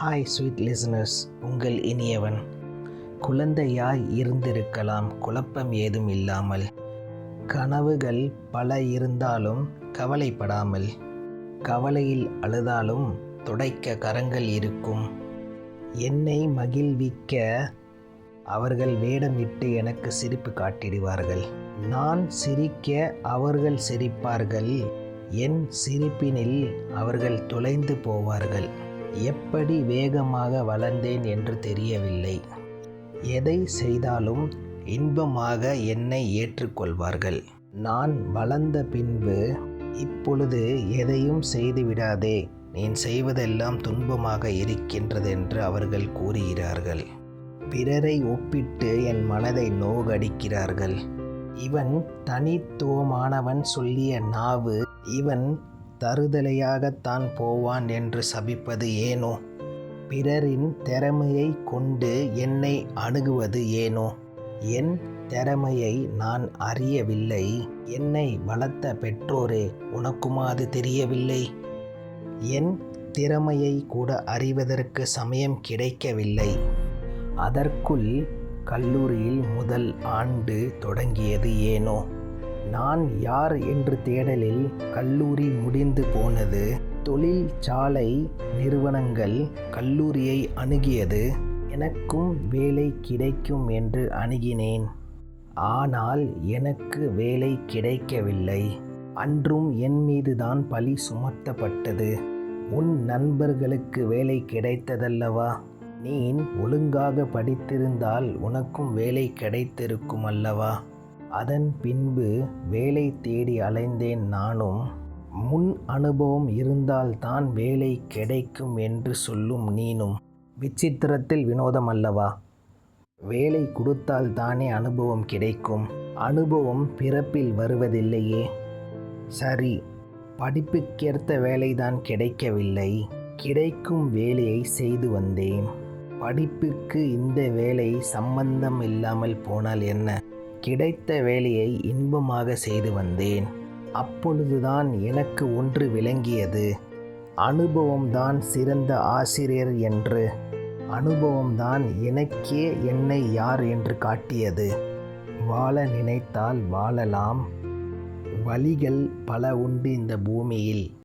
Hi sweet listeners, உங்கள் இனியவன். குழந்தையாய் இருந்திருக்கலாம், குழப்பம் ஏதும் இல்லாமல். கனவுகள் பல இருந்தாலும் கவலைப்படாமல். கவலையில் அழுதாலும் துடைக்க கரங்கள் இருக்கும். என்னை மகிழ்விக்க அவர்கள் வேடமிட்டு எனக்கு சிரிப்பு காட்டிடுவார்கள். நான் சிரிக்க அவர்கள் சிரிப்பார்கள். என் சிரிப்பினில் அவர்கள் தொலைந்து போவார்கள். எப்படி வேகமாக வளர்ந்தேன் என்று தெரியவில்லை. எதை செய்தாலும் இன்பமாக என்னை ஏற்றுக்கொள்வார்கள். நான் வளர்ந்த பின்பு, இப்பொழுது எதையும் செய்துவிடாதே, நீ செய்வதெல்லாம் துன்பமாக இருக்கின்றது என்று அவர்கள் கூறுகிறார்கள். பிறரை ஒப்பிட்டு என் மனதை நோகடிக்கிறார்கள். இவன் தனித்துவமானவன் சொல்லிய நாவு, இவன் தருதலையாகத்தான் போவான் என்று சபிப்பது ஏனோ? பிறரின் திறமையை கொண்டு என்னை அணுகுவது ஏனோ? என் திறமையை நான் அறியவில்லை. என்னை வளர்த்த பெற்றோரே, உனக்குமா அது தெரியவில்லை? என் திறமையை கூட அறிவதற்கு சமயம் கிடைக்கவில்லை. அதற்குள் கல்லூரியில் முதல் ஆண்டு தொடங்கியது ஏனோ? நான் யார் என்று தேடலில் கல்லூரி முடிந்து போனது. தொழிற்சாலை நிறுவனங்கள் கல்லூரியை அணுகியது. எனக்கும் வேலை கிடைக்கும் என்று அணுகினேன். ஆனால் எனக்கு வேலை கிடைக்கவில்லை. அன்றும் என் மீதுதான் பழி சுமத்தப்பட்டது. உன் நண்பர்களுக்கு வேலை கிடைத்ததல்லவா? நீ ஒழுங்காக படித்திருந்தால் உனக்கும் வேலை கிடைத்திருக்கும் அல்லவா? அதன் பின்பு வேலை தேடி அலைந்தேன் நானும். முன் அனுபவம் இருந்தால்தான் வேலை கிடைக்கும் என்று சொல்லும் நீனும். விசித்திரத்தில் வினோதம் அல்லவா? வேலை கொடுத்தால் தானே அனுபவம் கிடைக்கும். அனுபவம் பிறப்பில் வருவதில்லையே. சரி, படிப்புக்கேற்ற வேலைதான் கிடைக்கவில்லை. கிடைக்கும் வேலையை செய்து வந்தேன். படிப்புக்கு இந்த வேலை சம்பந்தம் இல்லாமல் போனால் என்ன? கிடைத்த வேலையை இன்பமாக செய்து வந்தேன். அப்பொழுதுதான் எனக்கு ஒன்று விளங்கியது. அனுபவம்தான் சிறந்த ஆசிரியர் என்று. அனுபவம்தான் எனக்கே என்னை யார் என்று காட்டியது. வாழ நினைத்தால் வாழலாம். வழிகள் பல உண்டு இந்த பூமியில்.